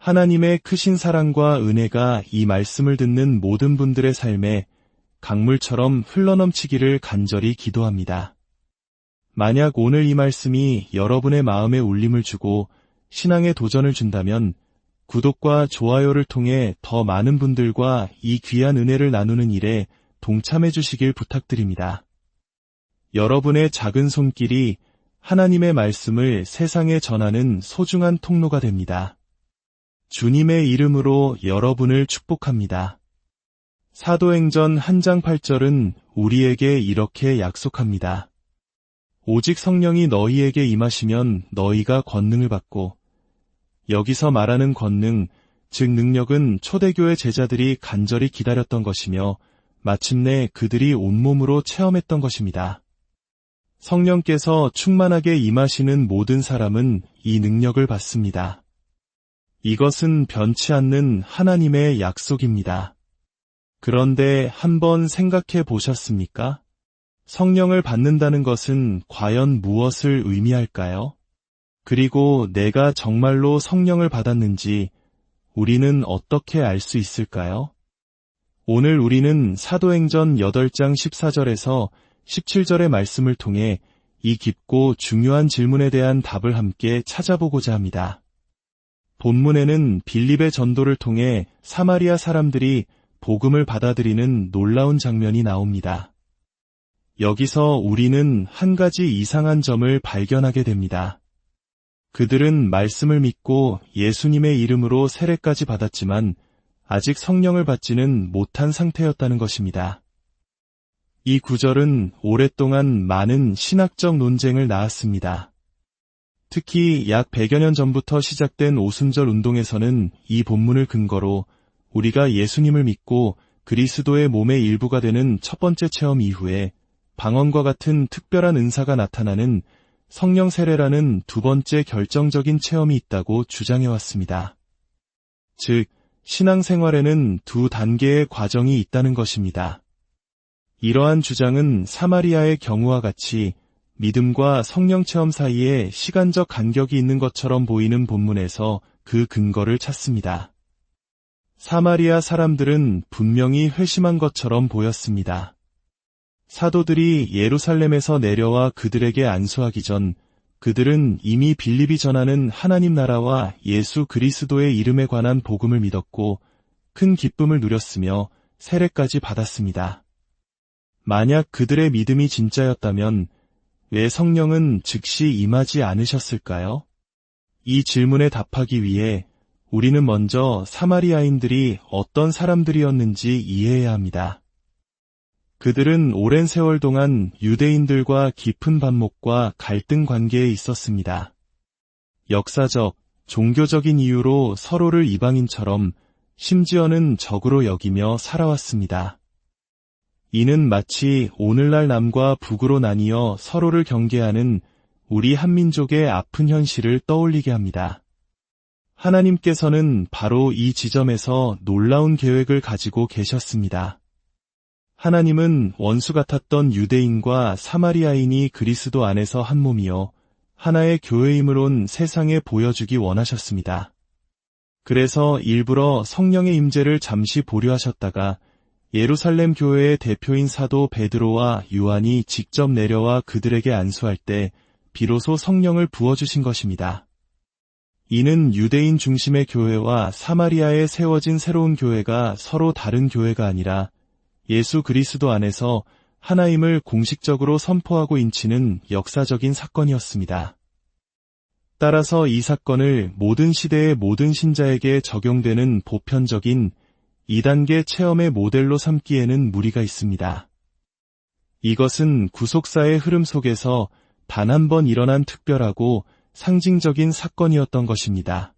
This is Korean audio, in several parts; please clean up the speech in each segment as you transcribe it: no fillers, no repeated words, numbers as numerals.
하나님의 크신 사랑과 은혜가 이 말씀을 듣는 모든 분들의 삶에 강물처럼 흘러넘치기를 간절히 기도합니다. 만약 오늘 이 말씀이 여러분의 마음에 울림을 주고 신앙의 도전을 준다면 구독과 좋아요를 통해 더 많은 분들과 이 귀한 은혜를 나누는 일에 동참해 주시길 부탁드립니다. 여러분의 작은 손길이 하나님의 말씀을 세상에 전하는 소중한 통로가 됩니다. 주님의 이름으로 여러분을 축복합니다. 사도행전 1장 8절은 우리에게 이렇게 약속합니다. 오직 성령이 너희에게 임하시면 너희가 권능을 받고, 여기서 말하는 권능, 즉 능력은 초대교회 제자들이 간절히 기다렸던 것이며 마침내 그들이 온몸으로 체험했던 것입니다. 성령께서 충만하게 임하시는 모든 사람은 이 능력을 받습니다. 이것은 변치 않는 하나님의 약속입니다. 그런데 한번 생각해 보셨습니까? 성령을 받는다는 것은 과연 무엇을 의미할까요? 그리고 내가 정말로 성령을 받았는지 우리는 어떻게 알 수 있을까요? 오늘 우리는 사도행전 8장 14절에서 17절의 말씀을 통해 이 깊고 중요한 질문에 대한 답을 함께 찾아보고자 합니다. 본문에는 빌립의 전도를 통해 사마리아 사람들이 복음을 받아들이는 놀라운 장면이 나옵니다. 여기서 우리는 한 가지 이상한 점을 발견하게 됩니다. 그들은 말씀을 믿고 예수님의 이름으로 세례까지 받았지만 아직 성령을 받지는 못한 상태였다는 것입니다. 이 구절은 오랫동안 많은 신학적 논쟁을 낳았습니다. 특히 약 100여 년 전부터 시작된 오순절 운동에서는 이 본문을 근거로 우리가 예수님을 믿고 그리스도의 몸의 일부가 되는 첫 번째 체험 이후에 방언과 같은 특별한 은사가 나타나는 성령 세례라는 두 번째 결정적인 체험이 있다고 주장해왔습니다. 즉, 신앙생활에는 두 단계의 과정이 있다는 것입니다. 이러한 주장은 사마리아의 경우와 같이 믿음과 성령 체험 사이에 시간적 간격이 있는 것처럼 보이는 본문에서 그 근거를 찾습니다. 사마리아 사람들은 분명히 회심한 것처럼 보였습니다. 사도들이 예루살렘에서 내려와 그들에게 안수하기 전 그들은 이미 빌립이 전하는 하나님 나라와 예수 그리스도의 이름에 관한 복음을 믿었고 큰 기쁨을 누렸으며 세례까지 받았습니다. 만약 그들의 믿음이 진짜였다면 왜 성령은 즉시 임하지 않으셨을까요? 이 질문에 답하기 위해 우리는 먼저 사마리아인들이 어떤 사람들이었는지 이해해야 합니다. 그들은 오랜 세월 동안 유대인들과 깊은 반목과 갈등 관계에 있었습니다. 역사적, 종교적인 이유로 서로를 이방인처럼 심지어는 적으로 여기며 살아왔습니다. 이는 마치 오늘날 남과 북으로 나뉘어 서로를 경계하는 우리 한민족의 아픈 현실을 떠올리게 합니다. 하나님께서는 바로 이 지점에서 놀라운 계획을 가지고 계셨습니다. 하나님은 원수 같았던 유대인과 사마리아인이 그리스도 안에서 한 몸이요 하나의 교회임을 세상에 보여주기 원하셨습니다. 그래서 일부러 성령의 임재를 잠시 보류하셨다가 예루살렘 교회의 대표인 사도 베드로와 요한이 직접 내려와 그들에게 안수할 때 비로소 성령을 부어주신 것입니다. 이는 유대인 중심의 교회와 사마리아에 세워진 새로운 교회가 서로 다른 교회가 아니라 예수 그리스도 안에서 하나임을 공식적으로 선포하고 인치는 역사적인 사건이었습니다. 따라서 이 사건을 모든 시대의 모든 신자에게 적용되는 보편적인 2단계 체험의 모델로 삼기에는 무리가 있습니다. 이것은 구속사의 흐름 속에서 단 한 번 일어난 특별하고 상징적인 사건이었던 것입니다.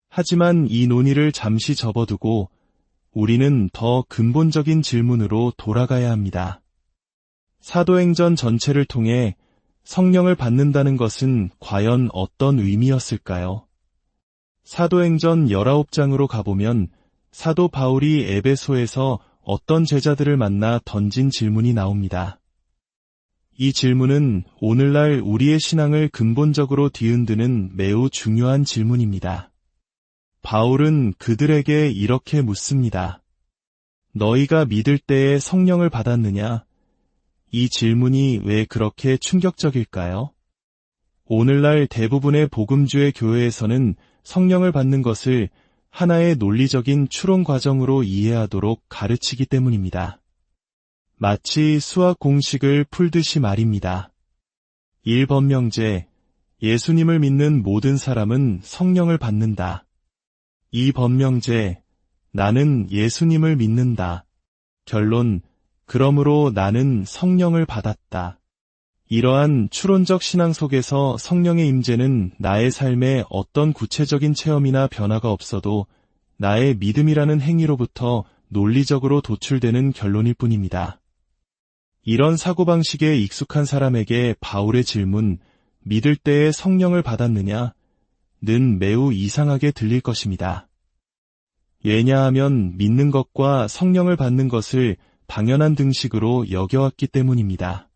하지만 이 논의를 잠시 접어두고 우리는 더 근본적인 질문으로 돌아가야 합니다. 사도행전 전체를 통해 성령을 받는다는 것은 과연 어떤 의미였을까요? 사도행전 19장으로 가보면 사도 바울이 에베소에서 어떤 제자들을 만나 던진 질문이 나옵니다. 이 질문은 오늘날 우리의 신앙을 근본적으로 뒤흔드는 매우 중요한 질문입니다. 바울은 그들에게 이렇게 묻습니다. 너희가 믿을 때에 성령을 받았느냐? 이 질문이 왜 그렇게 충격적일까요? 오늘날 대부분의 복음주의 교회에서는 성령을 받는 것을 하나의 논리적인 추론 과정으로 이해하도록 가르치기 때문입니다. 마치 수학 공식을 풀듯이 말입니다. 1번 명제, 예수님을 믿는 모든 사람은 성령을 받는다. 2번 명제, 나는 예수님을 믿는다. 결론, 그러므로 나는 성령을 받았다. 이러한 추론적 신앙 속에서 성령의 임재는 나의 삶에 어떤 구체적인 체험이나 변화가 없어도 나의 믿음이라는 행위로부터 논리적으로 도출되는 결론일 뿐입니다. 이런 사고방식에 익숙한 사람에게 바울의 질문, 믿을 때에 성령을 받았느냐? 는 매우 이상하게 들릴 것입니다. 왜냐하면 믿는 것과 성령을 받는 것을 당연한 등식으로 여겨왔기 때문입니다.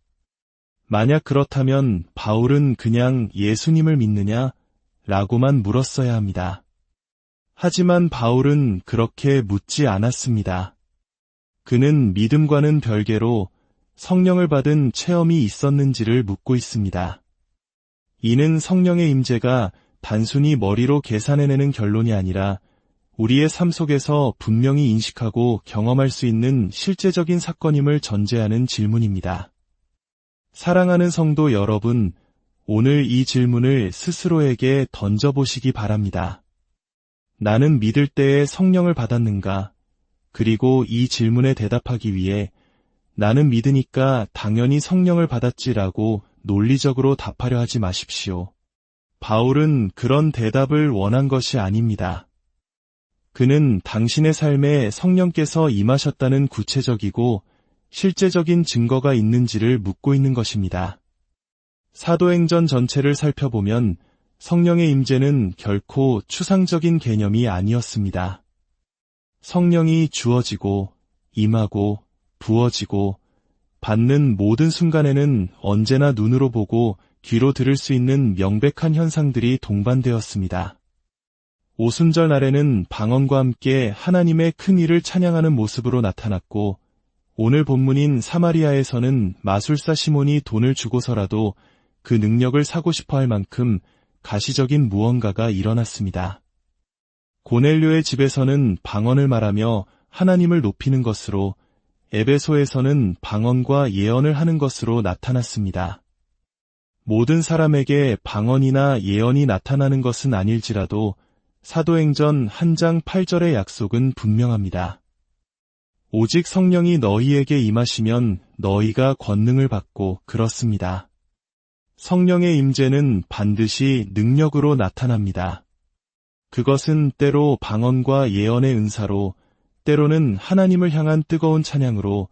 만약 그렇다면 바울은 그냥 예수님을 믿느냐? 라고만 물었어야 합니다. 하지만 바울은 그렇게 묻지 않았습니다. 그는 믿음과는 별개로 성령을 받은 체험이 있었는지를 묻고 있습니다. 이는 성령의 임재가 단순히 머리로 계산해내는 결론이 아니라 우리의 삶 속에서 분명히 인식하고 경험할 수 있는 실제적인 사건임을 전제하는 질문입니다. 사랑하는 성도 여러분, 오늘 이 질문을 스스로에게 던져보시기 바랍니다. 나는 믿을 때에 성령을 받았는가? 그리고 이 질문에 대답하기 위해 나는 믿으니까 당연히 성령을 받았지라고 논리적으로 답하려 하지 마십시오. 바울은 그런 대답을 원한 것이 아닙니다. 그는 당신의 삶에 성령께서 임하셨다는 구체적이고 실제적인 증거가 있는지를 묻고 있는 것입니다. 사도행전 전체를 살펴보면 성령의 임재는 결코 추상적인 개념이 아니었습니다. 성령이 주어지고 임하고 부어지고 받는 모든 순간에는 언제나 눈으로 보고 귀로 들을 수 있는 명백한 현상들이 동반되었습니다. 오순절 날에는 방언과 함께 하나님의 큰 일을 찬양하는 모습으로 나타났고 오늘 본문인 사마리아에서는 마술사 시몬이 돈을 주고서라도 그 능력을 사고 싶어 할 만큼 가시적인 무언가가 일어났습니다. 고넬료의 집에서는 방언을 말하며 하나님을 높이는 것으로 에베소에서는 방언과 예언을 하는 것으로 나타났습니다. 모든 사람에게 방언이나 예언이 나타나는 것은 아닐지라도 사도행전 1장 8절의 약속은 분명합니다. 오직 성령이 너희에게 임하시면 너희가 권능을 받고 그렇습니다. 성령의 임재는 반드시 능력으로 나타납니다. 그것은 때로 방언과 예언의 은사로, 때로는 하나님을 향한 뜨거운 찬양으로,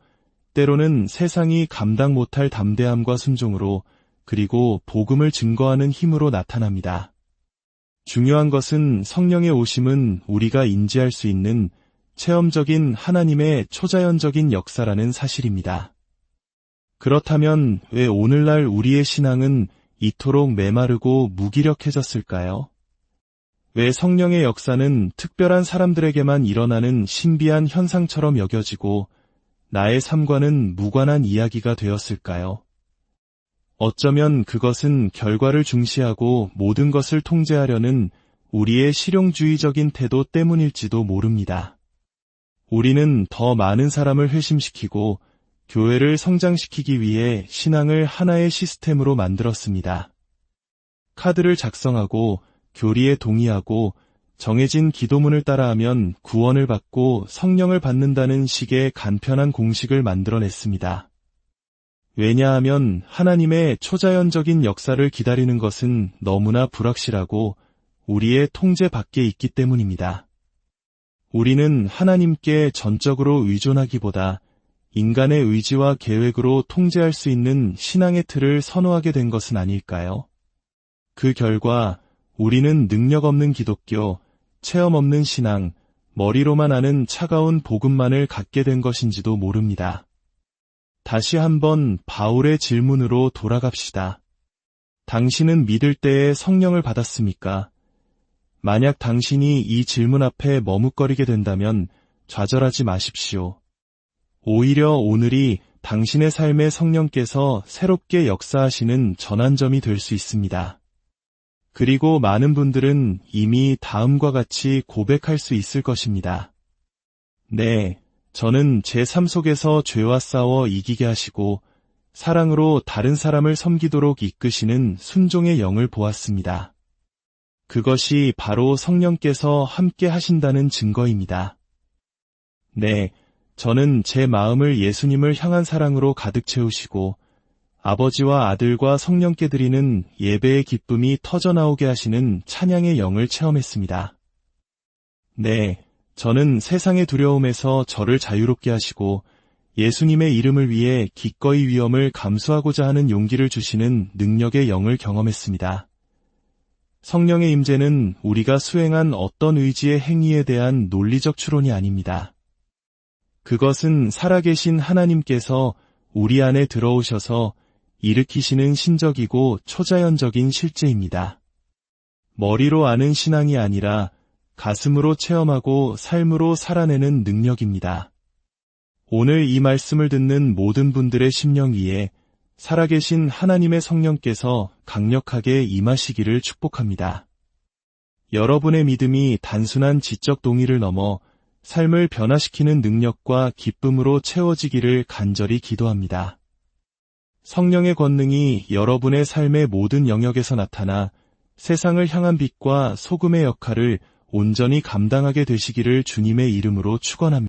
때로는 세상이 감당 못할 담대함과 순종으로, 그리고 복음을 증거하는 힘으로 나타납니다. 중요한 것은 성령의 오심은 우리가 인지할 수 있는 체험적인 하나님의 초자연적인 역사라는 사실입니다. 그렇다면 왜 오늘날 우리의 신앙은 이토록 메마르고 무기력해졌을까요? 왜 성령의 역사는 특별한 사람들에게만 일어나는 신비한 현상처럼 여겨지고 나의 삶과는 무관한 이야기가 되었을까요? 어쩌면 그것은 결과를 중시하고 모든 것을 통제하려는 우리의 실용주의적인 태도 때문일지도 모릅니다. 우리는 더 많은 사람을 회심시키고 교회를 성장시키기 위해 신앙을 하나의 시스템으로 만들었습니다. 카드를 작성하고 교리에 동의하고 정해진 기도문을 따라하면 구원을 받고 성령을 받는다는 식의 간편한 공식을 만들어냈습니다. 왜냐하면 하나님의 초자연적인 역사를 기다리는 것은 너무나 불확실하고 우리의 통제 밖에 있기 때문입니다. 우리는 하나님께 전적으로 의존하기보다 인간의 의지와 계획으로 통제할 수 있는 신앙의 틀을 선호하게 된 것은 아닐까요? 그 결과 우리는 능력 없는 기독교, 체험 없는 신앙, 머리로만 아는 차가운 복음만을 갖게 된 것인지도 모릅니다. 다시 한번 바울의 질문으로 돌아갑시다. 당신은 믿을 때에 성령을 받았습니까? 만약 당신이 이 질문 앞에 머뭇거리게 된다면 좌절하지 마십시오. 오히려 오늘이 당신의 삶에 성령께서 새롭게 역사하시는 전환점이 될 수 있습니다. 그리고 많은 분들은 이미 다음과 같이 고백할 수 있을 것입니다. 네, 저는 제 삶 속에서 죄와 싸워 이기게 하시고 사랑으로 다른 사람을 섬기도록 이끄시는 순종의 영을 보았습니다. 그것이 바로 성령께서 함께 하신다는 증거입니다. 네, 저는 제 마음을 예수님을 향한 사랑으로 가득 채우시고 아버지와 아들과 성령께 드리는 예배의 기쁨이 터져나오게 하시는 찬양의 영을 체험했습니다. 네, 저는 세상의 두려움에서 저를 자유롭게 하시고 예수님의 이름을 위해 기꺼이 위험을 감수하고자 하는 용기를 주시는 능력의 영을 경험했습니다. 성령의 임재는 우리가 수행한 어떤 의지의 행위에 대한 논리적 추론이 아닙니다. 그것은 살아계신 하나님께서 우리 안에 들어오셔서 일으키시는 신적이고 초자연적인 실제입니다. 머리로 아는 신앙이 아니라 가슴으로 체험하고 삶으로 살아내는 능력입니다. 오늘 이 말씀을 듣는 모든 분들의 심령 위에 살아계신 하나님의 성령께서 강력하게 임하시기를 축복합니다. 여러분의 믿음이 단순한 지적 동의를 넘어 삶을 변화시키는 능력과 기쁨으로 채워지기를 간절히 기도합니다. 성령의 권능이 여러분의 삶의 모든 영역에서 나타나 세상을 향한 빛과 소금의 역할을 온전히 감당하게 되시기를 주님의 이름으로 축원합니다.